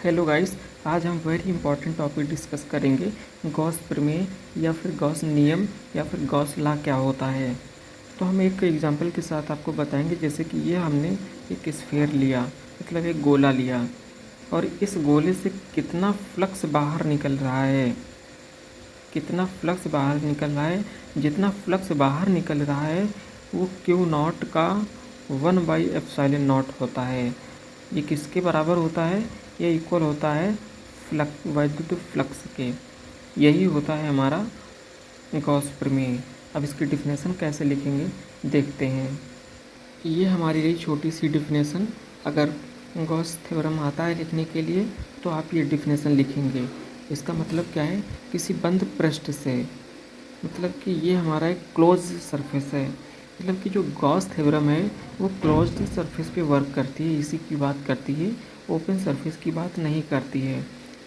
Hello guys, आज हम very important topic discuss करेंगे। गॉस प्रमेय या फिर गॉस नियम या फिर गॉस लॉ क्या होता है। तो हम एक एग्जांपल के साथ आपको बताएंगे। जैसे कि ये हमने एक स्फीयर लिया, मतलब एक गोला लिया, और इस गोले से कितना फ्लक्स बाहर निकल रहा है, कितना फ्लक्स बाहर निकल रहा है। जितना फ्लक्स बाहर निकल रहा है वो क्यू नॉट का 1/ε0 होता है। ये किसके बराबर होता है? ये इक्वल होता है वैद्युत फ्लक्स के। यही होता है हमारा गॉस प्रमेय। अब इसकी डिफिनेशन कैसे लिखेंगे देखते हैं। ये हमारी रही छोटी सी डिफिनेशन। अगर गॉस थ्योरम आता है लिखने के लिए तो आप ये डिफिनेशन लिखेंगे। इसका मतलब क्या है? किसी बंद पृष्ठ से, मतलब कि ये हमारा एक क्लोज सरफेस है। मतलब कि जो गॉस थ्योरम है वो क्लोज्ड सरफेस पे वर्क करती है, इसी की बात करती है, ओपन सरफेस की बात नहीं करती है।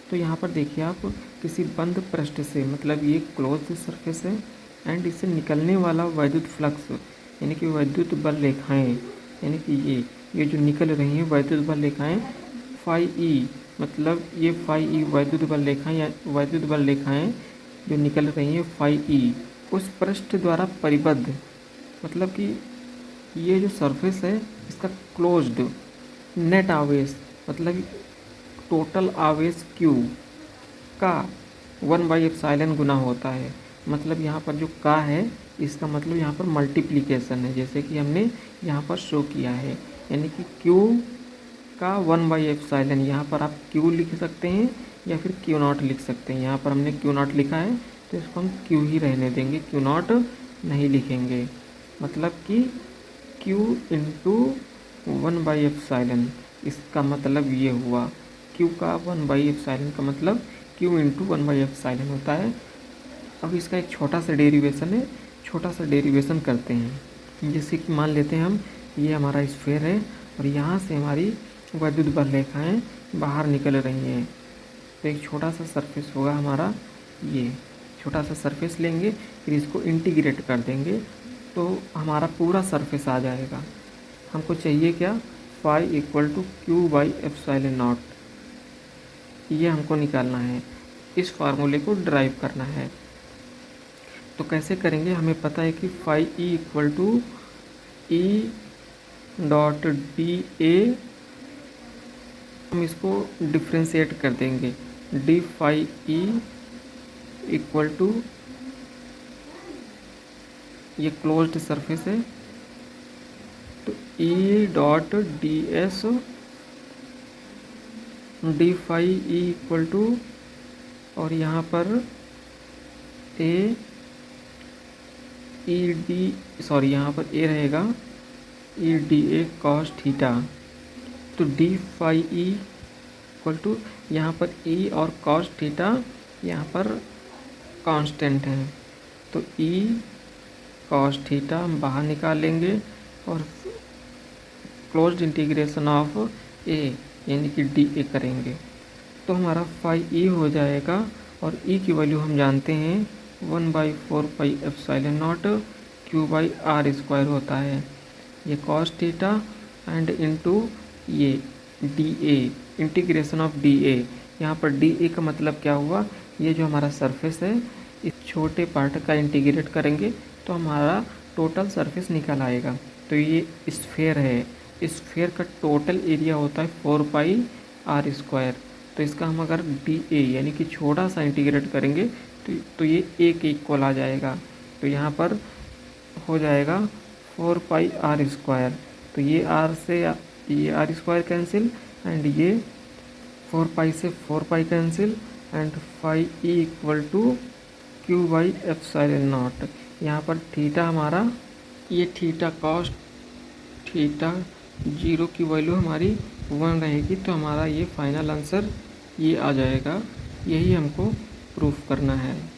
तो यहाँ पर देखिए आप, किसी बंद पृष्ठ से, मतलब ये क्लोज्ड सरफेस है एंड इससे निकलने वाला वैद्युत फ्लक्स, यानी कि वैद्युत बल रेखाएँ, यानी कि ये जो निकल रही हैं वैद्युत बल रेखाएँ फाई ई, मतलब ये फाई ई वैद्युत बल रेखाएँ या वैद्युत बल रेखाएँ जो निकल रही हैं फाई ई, उस पृष्ठ द्वारा परिबद्ध, मतलब कि ये जो सरफेस है इसका क्लोज्ड नेट आवेश, मतलब टोटल आवेश Q का 1/ε गुना होता है। मतलब यहाँ पर जो का है इसका मतलब यहाँ पर मल्टीप्लिकेशन है, जैसे कि हमने यहाँ पर शो किया है। यानी कि Q का 1/ε, यहाँ पर आप Q लिख सकते हैं या फिर Q0 लिख सकते हैं। यहाँ पर हमने Q0 लिखा है तो इसको हम Q ही रहने देंगे, Q0 नहीं लिखेंगे। मतलब कि Q इंटू 1/ε, इसका मतलब ये हुआ। Q का 1/ε का मतलब Q इंटू 1/ε होता है। अब इसका एक छोटा सा डेरिवेशन है, छोटा सा डेरिवेशन करते हैं। जैसे कि मान लेते हैं हम, ये हमारा स्फीयर है और यहाँ से हमारी वैद्युत बल रेखाएँ बाहर निकल रही हैं। तो एक छोटा सा सरफेस होगा हमारा, ये छोटा सा सरफेस लेंगे, फिर इसको इंटीग्रेट कर देंगे तो हमारा पूरा सरफेस आ जाएगा। हमको चाहिए क्या? फाई इक्वल टू Q/ε0, ये हमको निकालना है। इस फार्मूले को ड्राइव करना है। तो कैसे करेंगे? हमें पता है कि phi E equal to E dot D A, हम इसको डिफ्रेंशिएट कर देंगे। D phi E equal to, ये क्लोज्ड सरफेस है तो E dot D S D phi E equal to, और यहाँ पर ए ई डी, सॉरी यहाँ पर ए रहेगा, E d A cos theta. तो d phi E equal to, यहाँ पर ई और कॉस थीटा यहाँ पर कांस्टेंट है, तो ई कॉस थीटा हम बाहर निकाल लेंगे और क्लोज्ड इंटीग्रेशन ऑफ ए यानी कि डी ए करेंगे तो हमारा फाई ई हो जाएगा। और ई की वैल्यू हम जानते हैं 1/4πε0 Q/r² होता है। ये कॉस थीटा एंड इनटू ये D A, integration of D A. यहाँ पर डी ए का मतलब क्या हुआ? ये जो हमारा सरफेस है इस छोटे पार्ट का इंटीग्रेट करेंगे तो हमारा टोटल सरफेस निकल आएगा। तो ये स्फीयर है, स्फीयर का टोटल एरिया होता है 4πr²। तो इसका हम अगर डी ए यानी कि छोटा सा इंटीग्रेट करेंगे तो ये ए के इक्वल आ जाएगा। तो यहाँ पर हो जाएगा 4πr²। तो ये आर से ये r² कैंसिल एंड ये 4π से 4π cancel and phi E equal to Q/ε0। यहाँ पर थीटा हमारा, ये थीटा कॉस थीटा 0 की वैल्यू हमारी 1 रहेगी। तो हमारा ये फाइनल आंसर ये आ जाएगा। यही हमको प्रूफ करना है।